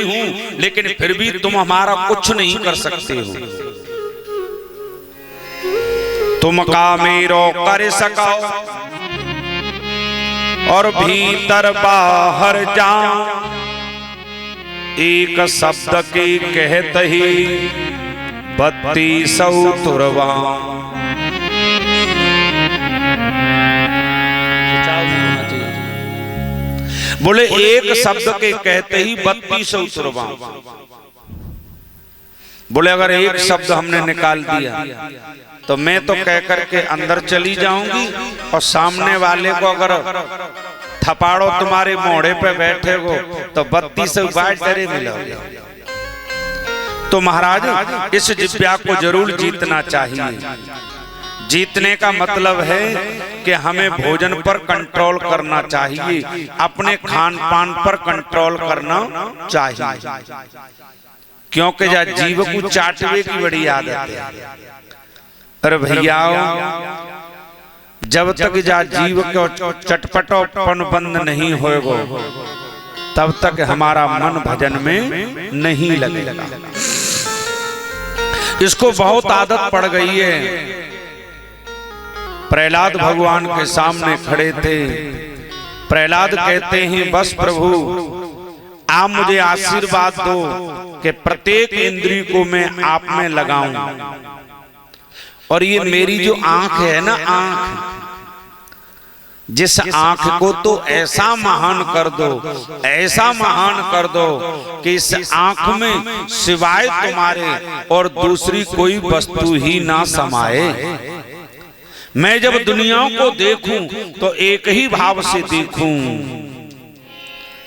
हूं, लेकिन फिर भी तुम हमारा कुछ नहीं कर सकते हो। तुम कामेरो कर सको और भीतर बाहर जाओ, एक शब्द के कहते ही 3200 तुरवा। बोले एक शब्द के कहते ही 3200 तुरवा। बोले अगर एक शब्द हमने निकाल दिया तो मैं तो कह करके अंदर चली जाऊंगी और सामने वाले को अगर थपाड़ो तुम्हारे मोड़े पे बैठे हो तो 3200 बाढ़ डरे मिलोगे। तो महाराज इस जिज्ञा को जरूर जीतना चाहिए। जीतने का मतलब है कि हमें भोजन पर कंट्रोल करना चाहिए, अपने खान पान पर कंट्रोल करना चाहिए, क्योंकि जा जीव को चाटवे की बड़ी आदत है। अरे भैया जब तक जा जीव को चटपटोपन बंद नहीं होगा तब तक हमारा मन भजन में नहीं लगेगा। इसको बहुत आदत पड़ गई है। प्रहलाद भगवान के सामने खड़े थे। प्रहलाद कहते हैं बस प्रभु आप मुझे आशीर्वाद दो कि प्रत्येक इंद्रिय को मैं आप में लगाऊं, और ये मेरी जो आंख है ना, आंख, जिस आंख को तो ऐसा महान कर दो, ऐसा महान कर दो कि इस आंख में सिवाय तुम्हारे और दूसरी कोई वस्तु ही ना समाये। मैं जब दुनिया को देखूं तो एक ही भाव से देखूं,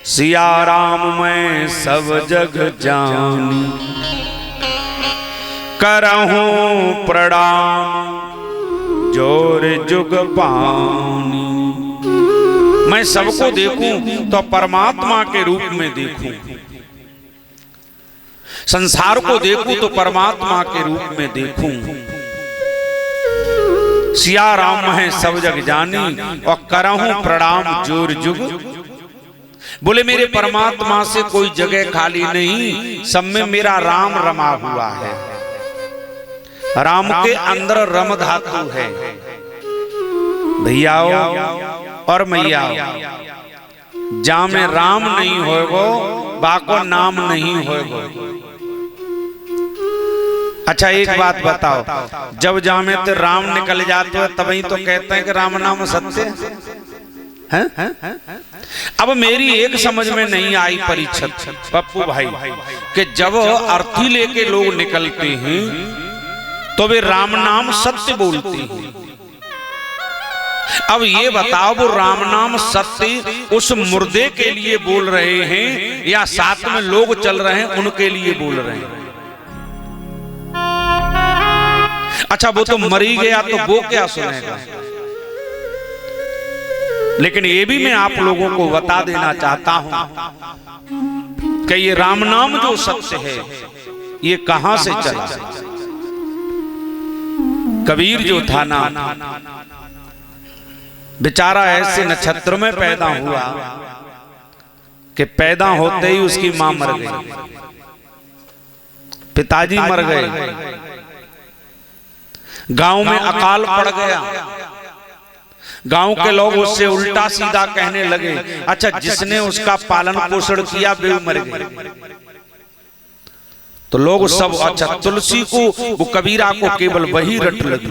सिया राम मैं सब जग जानी, करहूं प्रणाम जोर जुग पानी। मैं सबको देखूं तो परमात्मा के रूप में देखूं, संसार को देखूं तो परमात्मा के रूप में देखूं। सिया राम है सब जग जानी और करहूं प्रणाम जोर जुग। बोले मेरे परमात्मा से कोई जगह खाली नहीं, सब में मेरा राम रमा हुआ है। राम के अंदर रम धातु है। भैयाओ और मैयाओ, जा में राम नहीं होगो बाको नाम नहीं होगो। अच्छा एक बात बताओ, जब जा में तो राम निकल जाते हो तभी तो कहते हैं कि राम नाम सत्य है? अब मेरी एक समझ में नहीं आई परीक्षित पप्पू भाई कि जब अर्थी लेके लोग निकलते हैं तो वे राम नाम सत्य बोलते हैं। अब ये बताओ वो राम नाम सत्य उस मुर्दे के लिए बोल रहे हैं या साथ में लोग चल रहे हैं उनके लिए बोल रहे हैं? अच्छा वो तो मरी गया तो वो क्या सुनेगा। लेकिन ये भी मैं आप लोगों को बता देना चाहता हूं कि ये राम नाम जो सत्य है ये कहां से चला। कबीर जो था ना, बेचारा ऐसे नक्षत्र में पैदा हुआ कि पैदा होते ही उसकी मां मर गई, पिताजी मर गए, गांव में अकाल पड़ गया। गांव के लोग उससे उल्टा सीधा कहने लगे, अच्छा जिसने उसका पालन पोषण किया वे मर गए। तो लोग सब अच्छा तुलसी को वो कबीरा को केवल वही रट लगी,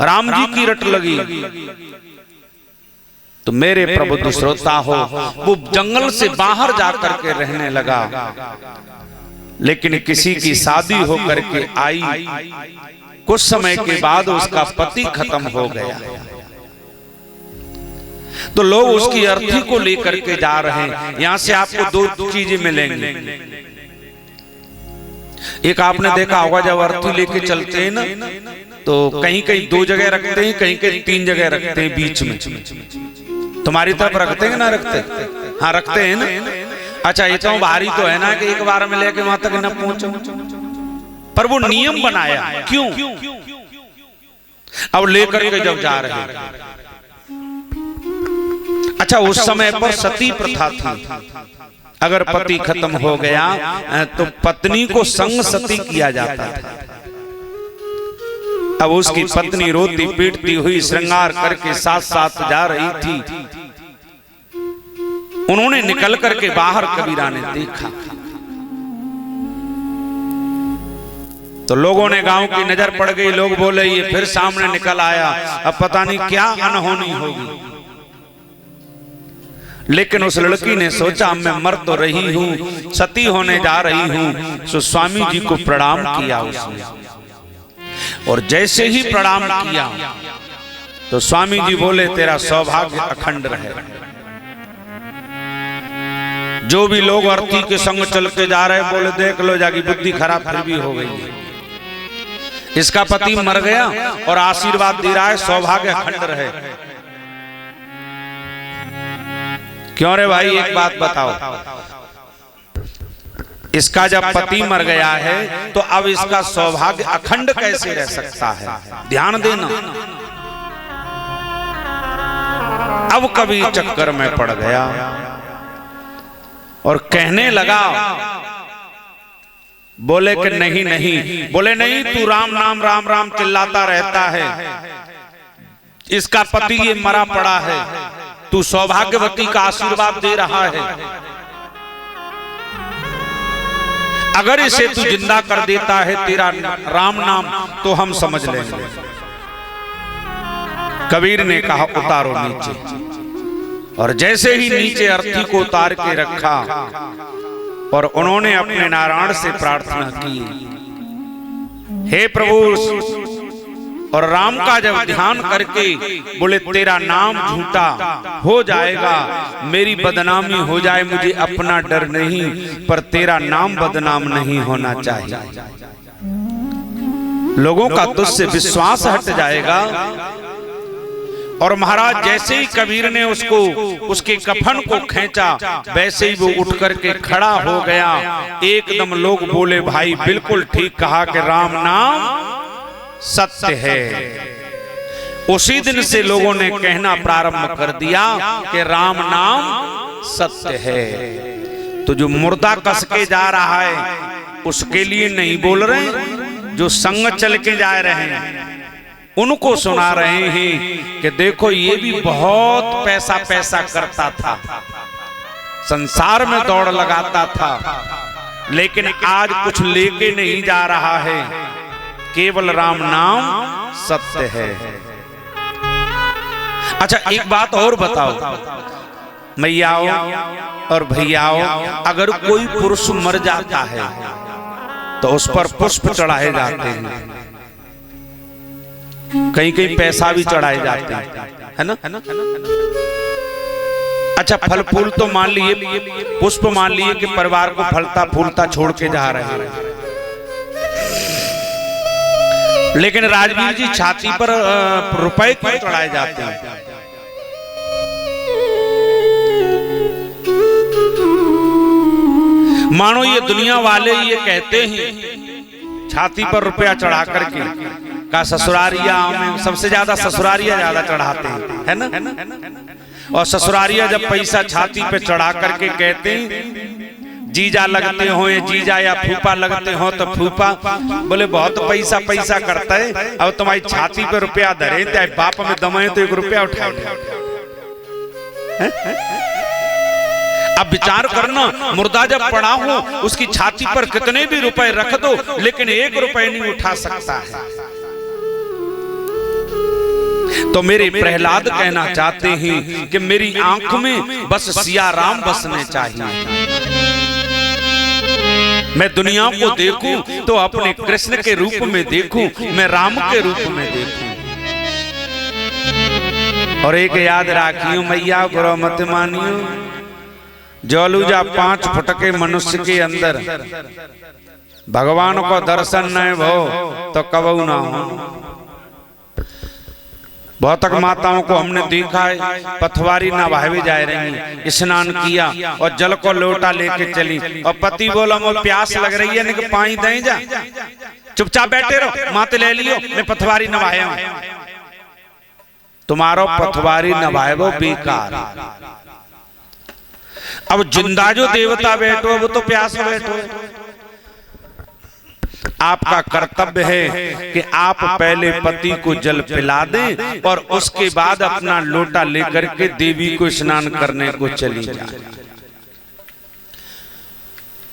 राम जी की रट लगी। तो मेरे प्रबुद्ध श्रोता हो, वो जंगल से बाहर जाकर के रहने लगा। लेकिन किसी की शादी होकर के आई, कुछ समय के बाद उसका पति खत्म हो गया। तो लोग उसकी अर्थी को लेकर के जा रहे हैं। यहां से आपको दो चीजें मिलेंगी। एक आपने देखा होगा जब अर्थी लेके चलते हैं ना तो कहीं कहीं 2 जगह रखते हैं, कहीं कहीं 3 जगह रखते हैं बीच में। तुम्हारी तरफ रखते हैं ना रखते? हाँ रखते हैं ना। अच्छा ये तो भारी तो है ना कि एक बार में लेके वहां तक न पहुंचो, पर वो नियम बनाया। क्यों? अब लेकर के जब जा रहे हैं। अच्छा उस समय पर सती प्रथा थी। अगर पति खत्म हो गया तो पत्नी को संग सती किया जाता था। अब उसकी पत्नी रोती पीटती हुई श्रृंगार करके साथ साथ जा रही थी। उन्होंने निकल करके बाहर कबीरा ने देखा तो लोगों ने, गांव की नजर पड़ गई, लोग बोले ये फिर सामने निकल आया, अब पता नहीं क्या अनहोनी होगी। लेकिन उस लड़की ने सोचा मैं मर तो रही हूं, सती होने जा रही हूं, तो स्वामी जी को प्रणाम किया उसने। और जैसे ही प्रणाम किया तो स्वामी जी बोले तेरा सौभाग्य अखंड रहे। जो भी लोग अर्थी के संग चल के जा रहे बोले देख लो जाकी बुद्धि खराब फिर भी हो गई है, इसका पति मर गया और आशीर्वाद दे रहा है सौभाग्य अखंड रहे। क्यों रे भाई एक बात बताओ, इसका जब पति मर गया है तो अब इसका सौभाग्य अखंड कैसे रह सकता है? ध्यान देना। अब कभी चक्कर में पड़ गया और कहने लगा, बोले कि नहीं नहीं, बोले नहीं तू राम राम चिल्लाता रहता है, इसका पति ये मरा पड़ा है, तू सौभाग्यवती का आशीर्वाद दे रहा है, अगर इसे तू जिंदा कर देता है तेरा राम नाम तो हम समझ लेंगे। कबीर ने कहा उतारो नीचे, और जैसे ही नीचे अर्थी को उतार के रखा और उन्होंने अपने नारायण से प्रार्थना की, हे प्रभु, और राम का जब ध्यान करके बोले तेरा नाम झूठा हो जाएगा, मेरी बदनामी हो जाए, मुझे अपना डर नहीं, पर तेरा नाम बदनाम नहीं होना चाहिए, लोगों का तुझसे विश्वास हट जाएगा। और महाराज जैसे ही कबीर ने उसको उसके कफन को खींचा वैसे ही वो उठ करके खड़ा हो गया। एकदम लोग बोले भाई बिल्कुल ठीक कहा कि राम नाम सत्य है। उसी दिन से लोगों ने कहना प्रारंभ कर दिया कि राम नाम सत्य है। तो जो मुर्दा कस के जा रहा है उसके लिए नहीं बोल रहे, जो संग चल के जा रहे हैं उनको सुना रहे हैं कि देखो ये भी बहुत पैसा करता था, संसार में दौड़ लगाता था, लेकिन आज कुछ लेके नहीं जा रहा है, केवल राम नाम सत्य है। अच्छा एक बात और बताओ मैयाओ और भैयाओ, अगर कोई पुरुष मर जाता है तो उस पर पुष्प चढ़ाए जाते हैं, कहीं कहीं पैसा भी चढ़ाए जाते हैं, है ना? अच्छा फल फूल तो मान लिए, पुष्प मान लिए कि परिवार को फलता फूलता छोड़ के जा रहे हैं, लेकिन राजवीर जी छाती पर रुपए क्यों चढ़ाए जाते हैं? मानो ये दुनिया वाले ये कहते हैं छाती पर रुपया चढ़ा करके का ससुरारिया में सबसे ज्यादा ससुरारिया ज्यादा चढ़ाते हैं, है ना? और ससुरारिया जब पैसा छाती पे चढ़ा करके कहते हैं जीजा लगते हो, जीजा या फूफा लगते हो, तो फूफा बोले बहुत पैसा करता है, अब तुम्हारी छाती पे रुपया धरे चाहे बाप में दमे तो 1 रुपया उठाए। अब विचार करना, मुर्दा जब पड़ा हो उसकी छाती पर कितने भी रुपए रख दो लेकिन 1 रुपए नहीं उठा सकता है। तो मेरे प्रहलाद कहना चाहते हैं कि मेरी आंख में बस सिया राम बसने चाहिए, मैं दुनिया को देखूं तो अपने कृष्ण के रूप में देखूं, मैं राम के रूप में देखूं। और एक याद राखियो मैया गुरु मत मानियो, जलूजा 5 फुट के मनुष्य के अंदर भगवान को दर्शन न हो तो कबू ना हो। बहुतक माताओं को हमने देखा है पथवारी नभावे जा रही, स्नान किया और जल को लोटा लेके चली और पति बोला मुझे प्यास लग रही है, नहीं पानी दे जा, चुपचाप बैठे रहो, माते ले लियो, मैं पथवारी नभाया हूं। तुम्हारो पथवारी नभाए वो बेकार। अब जिंदा जो देवता बैठो वो तो प्यास बैठो। आपका कर्तव्य है कि आप पहले पति को जल पिला दें और उसके बाद अपना लोटा लेकर के देवी को स्नान करने को चली जाए।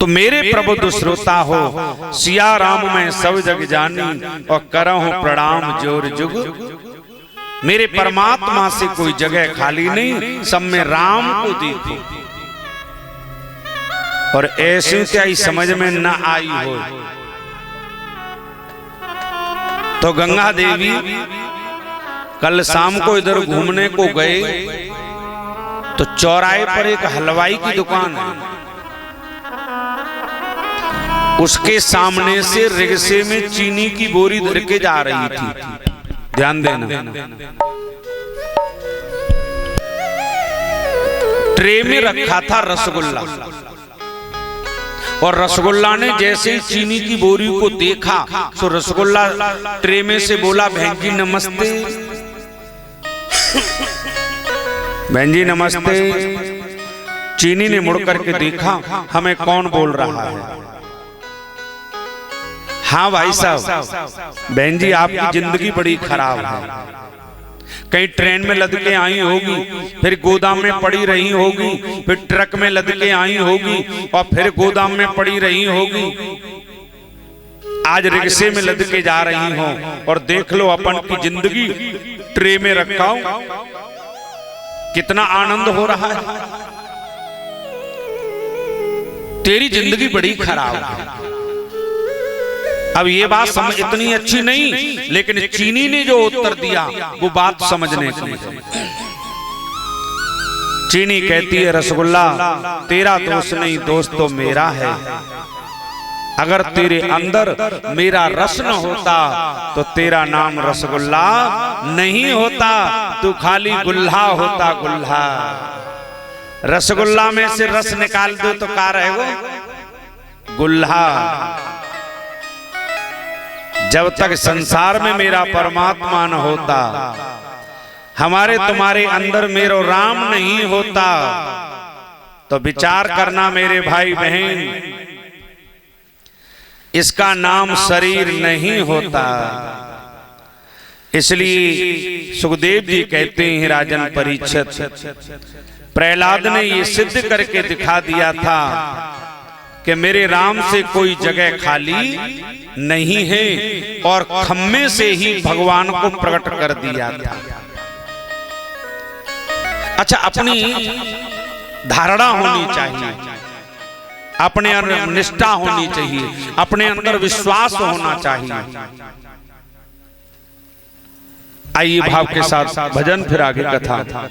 तो मेरे प्रबुद्ध श्रोता हो, सिया राम में सब जग जानी और करहूं प्रणाम जोर जुग। मेरे परमात्मा से कोई जगह खाली नहीं, सब में राम को देखो। और ऐसे क्या ही समझ में न आई हो तो गंगा देवी कल शाम को इधर घूमने को गए तो चौराहे पर एक हलवाई की दुकान है, उसके सामने से रिक्शे में चीनी की बोरी धर के जा रही थी। ध्यान देना, ट्रे में रखा था रसगुल्ला और रसगुल्ला ने जैसे ही चीनी की बोरी को देखा तो रसगुल्ला ट्रे में से बोला, बहन जी नमस्ते। बहन जी नमस्ते। चीनी ने मुड़ करके देखा, हमें कौन बोल रहा है? हाँ भाई साहब, बहन जी आपकी जिंदगी बड़ी खराब है। कहीं ट्रेन में लद के आई होगी, फिर गोदाम में पड़ी रही होगी, फिर ट्रक में लद के आई होगी और फिर गोदाम में पड़ी रही होगी। आज रिक्शे में लद के जा रही हो और देख लो अपन की जिंदगी ट्रे में रखा हो, कितना आनंद हो रहा है। तेरी जिंदगी बड़ी खराब है। अब ये बात समझ इतनी अच्छी नहीं, लेकिन चीनी ने जो उत्तर दिया वो बात समझने की। चीनी कहती है, रसगुल्ला तेरा दोष नहीं, दोष तो मेरा है। अगर तेरे अंदर मेरा रस न होता तो तेरा नाम रसगुल्ला नहीं होता, तू खाली गुल्हा होता, गुल्हा। रसगुल्ला में से रस निकाल दो तो क्या रहेगा? गुल्हा। जब तक संसार में मेरा परमात्मा न होता, हमारे तुम्हारे अंदर मेरो राम नहीं होता, तो विचार करना मेरे भाई बहन, इसका नाम शरीर नहीं होता। इसलिए सुखदेव जी कहते हैं, राजन परीक्षित, प्रहलाद ने ये सिद्ध करके दिखा दिया था कि मेरे राम से कोई जगह खाली नहीं है और खम्मे से ही भगवान को प्रकट कर दिया था। अच्छा, अपनी धारणा होनी चाहिए, अपने अंदर निष्ठा होनी चाहिए, अपने अंदर विश्वास होना चाहिए। आइए भाव के साथ भजन, फिर आगे कथा।